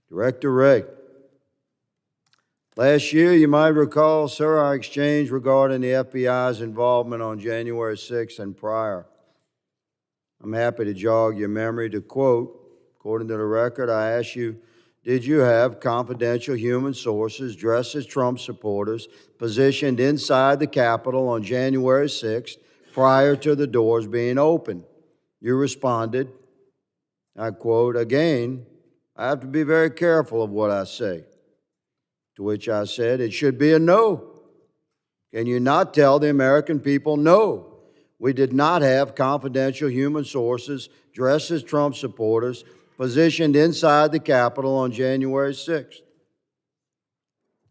Director Wray. Last year, you might recall, sir, our exchange regarding the FBI's involvement on January 6th and prior. I'm happy to jog your memory to quote, according to the record, I asked you, did you have confidential human sources dressed as Trump supporters positioned inside the Capitol on January 6th prior to the doors being opened? You responded, I quote, again, I have to be very careful of what I say. To which I said, it should be a no. Can you not tell the American people no? We did not have confidential human sources dressed as Trump supporters positioned inside the Capitol on January 6th.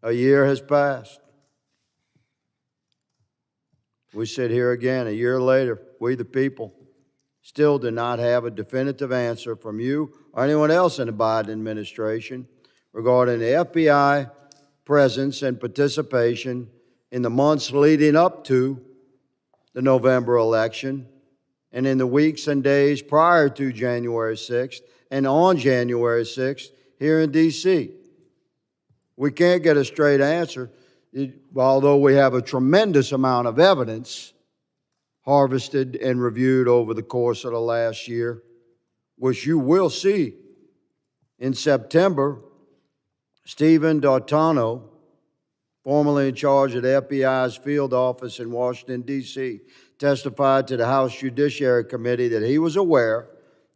A year has passed. We sit here again a year later, we the people still do not have a definitive answer from you or anyone else in the Biden administration regarding the FBI presence and participation in the months leading up to the November election and in the weeks and days prior to January 6th and on January 6th here in D.C. We can't get a straight answer, although we have a tremendous amount of evidence harvested and reviewed over the course of the last year, which you will see. In September, Stephen D'Artano, formerly in charge of the FBI's field office in Washington, D.C., testified to the House Judiciary Committee that he was aware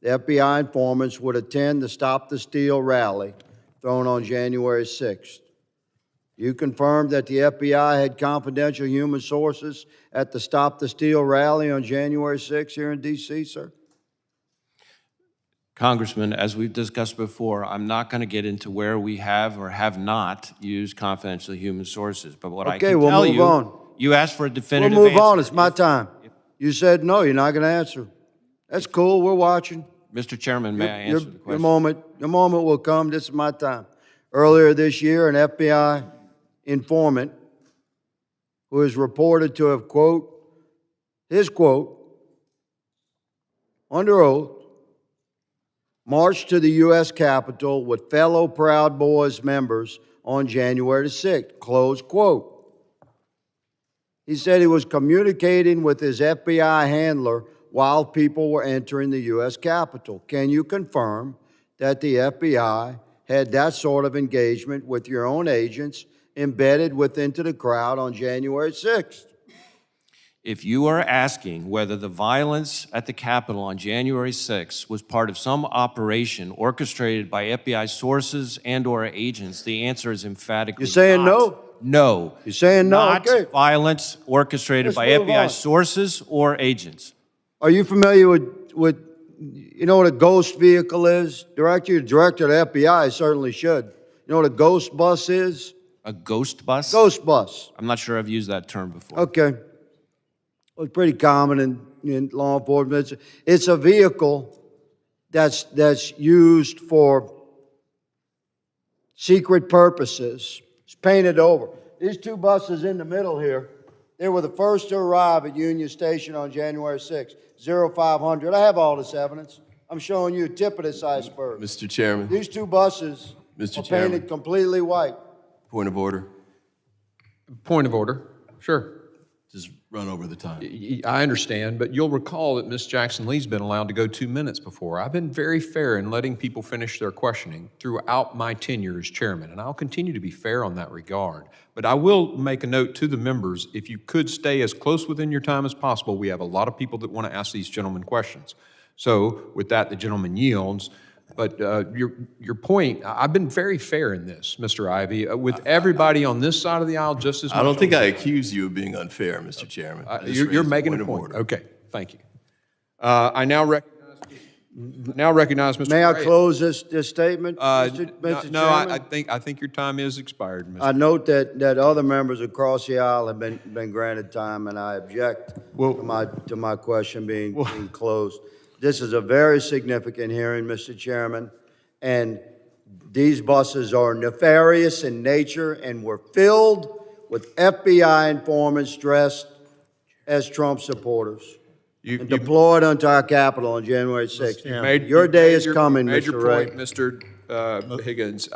the FBI informants would attend the Stop the Steal rally thrown on January 6th. You confirmed that the FBI had confidential human sources at the Stop the Steal rally on January 6th here in D.C., sir? Congressman, as we've discussed before, I'm not going to get into where we have or have not used confidential human sources. But what I can tell you, you asked for a definitive answer. We'll move on. It's my time. You said no, you're not going to answer. That's cool. We're watching. Mr. Chairman, may I answer the question? Your moment will come. This is my time. Earlier this year, an FBI informant who is reported to have, quote, his quote, under oath, marched to the U.S. Capitol with fellow Proud Boys members on January 6th, close quote. He said he was communicating with his FBI handler while people were entering the U.S. Capitol. Can you confirm that the FBI had that sort of engagement with your own agents embedded into the crowd on January 6th? If you are asking whether the violence at the Capitol on January 6th was part of some operation orchestrated by FBI sources and or agents, the answer is emphatically You're saying not. no? No. You're saying no? Not okay. Violence orchestrated by FBI sources or agents. Are you familiar with you know what a ghost vehicle is? Director, you're director of the FBI, certainly should. You know what a ghost bus is? A ghost bus? Ghost bus. I'm not sure I've used that term before. Okay. Well, it's pretty common in law enforcement. It's a vehicle that's used for secret purposes. It's painted over. These two buses in the middle here, they were the first to arrive at Union Station on January 6th, 0500. I have all this evidence. I'm showing you a tip of this iceberg. Mr. Chairman. These two buses are painted completely white. Point of order. Point of order. Sure. Just run over the time. I understand, but you'll recall that Ms. Jackson-Lee's been allowed to go 2 minutes before. I've been very fair in letting people finish their questioning throughout my tenure as chairman, and I'll continue to be fair on that regard. But I will make a note to the members, if you could stay as close within your time as possible. We have a lot of people that want to ask these gentlemen questions. So with that, the gentleman yields. But your point, I've been very fair in this, Mr. Ivey, with everybody on this side of the aisle just as much. I don't think I accuse you of being unfair, Mr. Chairman. You're making a point. Okay, thank you. I now recognize Mr. May I Wray. close this statement, Mr. No, Chairman? I think your time is expired, Mr. I note that other members across the aisle have been granted time, and I object to my question being closed. This is a very significant hearing, Mr. Chairman, and these buses are nefarious in nature and were filled with FBI informants dressed as Trump supporters. and deployed onto our Capitol on January 6th. Made- Your day made is your- coming, made your Mr. Wray. point, Mr. Higgins.